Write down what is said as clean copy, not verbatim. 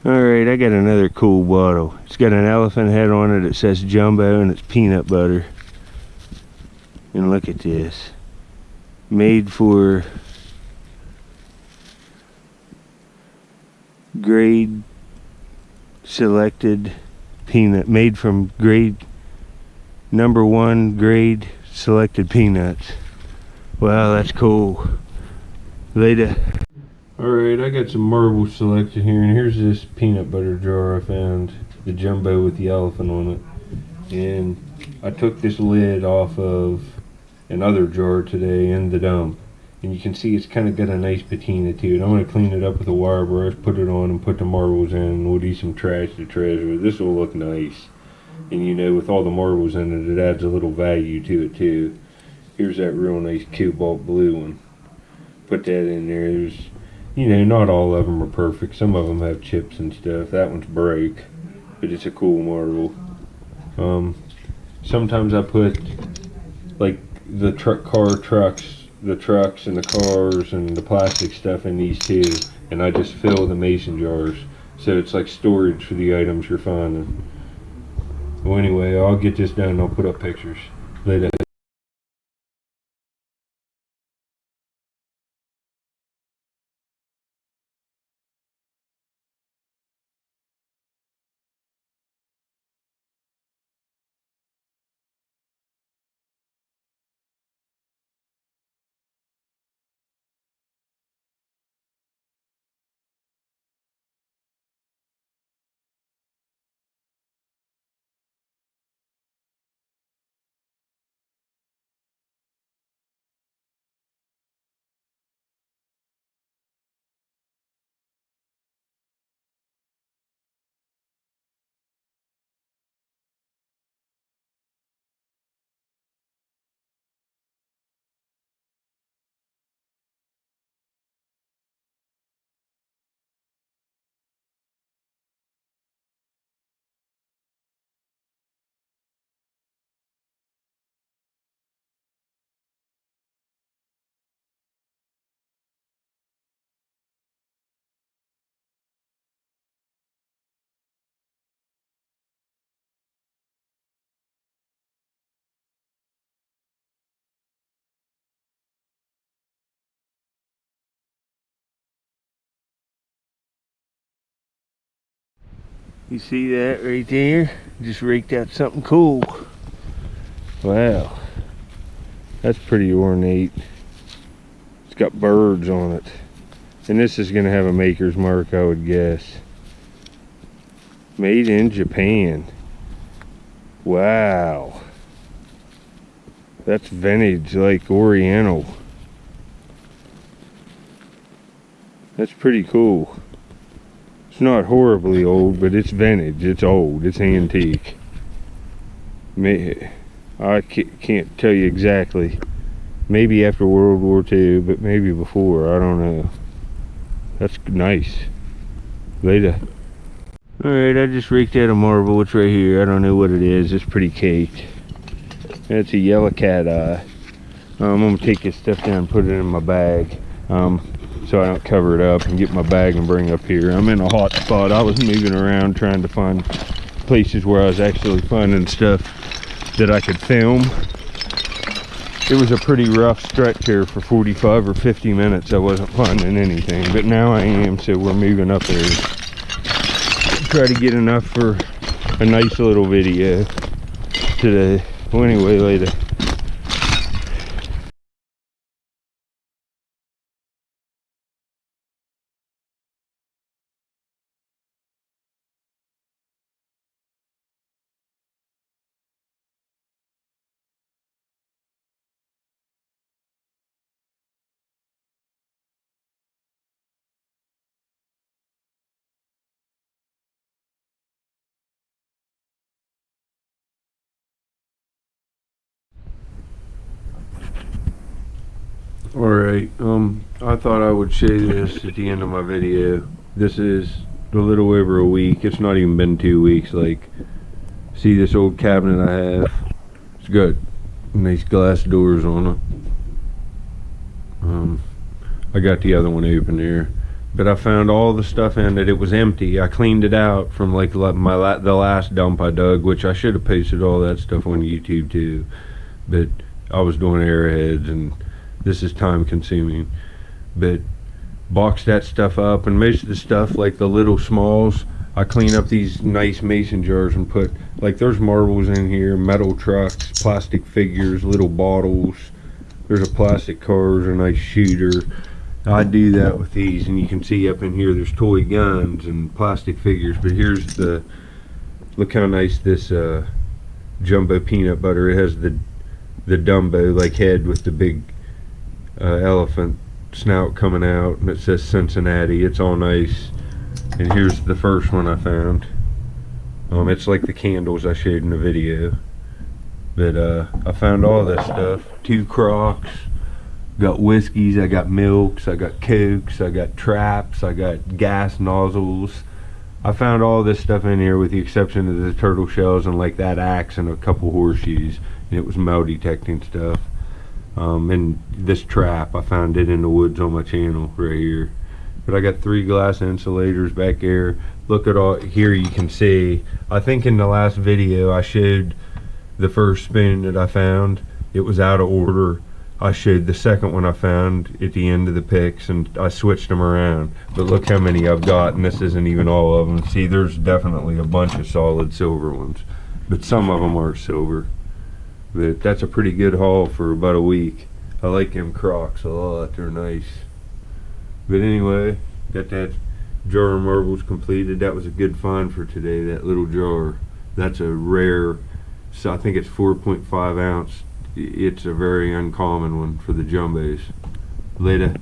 Alright, I got another cool bottle. It's got an elephant head on it. It says Jumbo and it's peanut butter. And look at this. Made for grade selected peanut. Made from grade #1 grade selected peanuts. Wow, that's cool. Later. Alright, I got some marbles selected here, and here's this peanut butter jar I found, the Jumbo with the elephant on it. And I took this lid off of another jar today in the dump, and you can see it's kind of got a nice patina to it. I'm going to clean it up with a wire brush, put it on, and put the marbles in, and we'll do some trash to treasure. This will look nice, and you know, with all the marbles in it, it adds a little value to it too. Here's that real nice cobalt blue one. Put that in there. There's, you know, not all of them are perfect. Some of them have chips and stuff. That one's break, but it's a cool marble. Sometimes I put like the trucks and the cars and the plastic stuff in these too, and I just fill the mason jars, so it's like storage for the items you're finding. Well, anyway, I'll get this done and I'll put up pictures later. You see that right there? Just raked out something cool. Wow. That's pretty ornate. It's got birds on it. And this is going to have a maker's mark, I would guess. Made in Japan. Wow. That's vintage, like oriental. That's pretty cool. It's not horribly old, but it's vintage. It's old. It's antique. I can't tell you exactly. Maybe after World War II, but maybe before. I don't know. That's nice. Later. Alright, I just raked out a marble. It's right here. I don't know what it is. It's pretty caked. It's a yellow cat eye. I'm going to take this stuff down and put it in my bag. So I don't cover it up, and get my bag and bring it up here. I'm in a hot spot. I was moving around trying to find places where I was actually finding stuff that I could film. It was a pretty rough stretch here for 45 or 50 minutes. I wasn't finding anything, but now I am, so we're moving up there. Try to get enough for a nice little video today. Well, anyway, later. Alright, I thought I would show this at the end of my video. This is a little over a week. It's not even been 2 weeks. Like, see this old cabinet I have? It's got nice glass doors on it. I got the other one open there. but I found all the stuff in it. It was empty. I cleaned it out from like the last dump I dug, which I should have pasted all that stuff on YouTube too, but I was doing arrowheads and this is time consuming. But box that stuff up, and most of the stuff, like the little smalls, I clean up these nice mason jars and put, like, there's marbles in here, metal trucks, plastic figures, little bottles. There's a plastic car, there's a nice shooter. I do that with these, and you can see up in here there's toy guns and plastic figures. But here's the, look how nice this jumbo peanut butter. It has the Dumbo like head with the big elephant snout coming out, and it says Cincinnati. It's all nice. And here's the first one I found. It's like the candles I showed in the video. But I found all this stuff. 2 Crocs, got whiskeys, I got milks, I got cokes, I got traps, I got gas nozzles. I found all this stuff in here with the exception of the turtle shells and like that axe and a couple horseshoes. And it was metal detecting stuff. And this trap, I found it in the woods on my channel right here. But I got 3 glass insulators back there. Look at all here, you can see, I think in the last video I showed the first spoon that I found. It was out of order. I showed the second one I found at the end of the picks, and I switched them around. But look how many I've got, and this isn't even all of them. See, there's definitely a bunch of solid silver ones, but some of them aren't silver. But that's a pretty good haul for about a week. I like them Crocs a lot, they're nice. But anyway, got that jar of marbles completed. That was a good find for today, that little jar. That's a rare, so I think it's 4.5 ounce. It's a very uncommon one for the jumbos. Later.